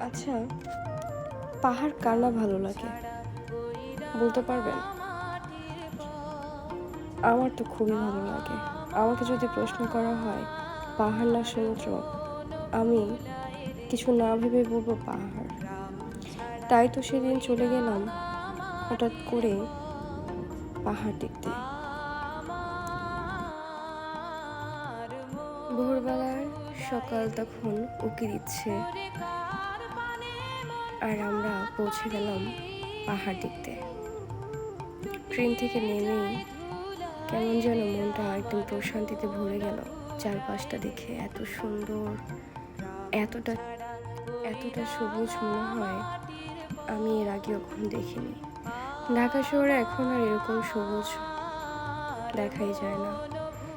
আচ্ছা, পাহাড় কার না ভালো লাগে বলতে পারবেন? আমার তো খুবই ভালো লাগে। আমাকে যদি প্রশ্ন করা হয় পাহাড় না সমুদ্র, আমি কিছু না ভেবে বলবো পাহাড়। তাই তো সেদিন চলে গেলাম হঠাৎ করে পাহাড় দেখতে। ভোরবেলার সকাল তখন উঁকি দিচ্ছে, আর আমরা পৌঁছে গেলাম পাহাড় দেখতে। ট্রেন থেকে নেমেই কেমন যেন মনটা একদম প্রশান্তিতে ভরে গেল। চারপাশটা দেখে এত সুন্দর, এতটা এতটা সবুজ মনে হয় আমি এর আগে কখনো দেখিনি। ঢাকা শহরে এখন আর এরকম সবুজ দেখাই যায় না।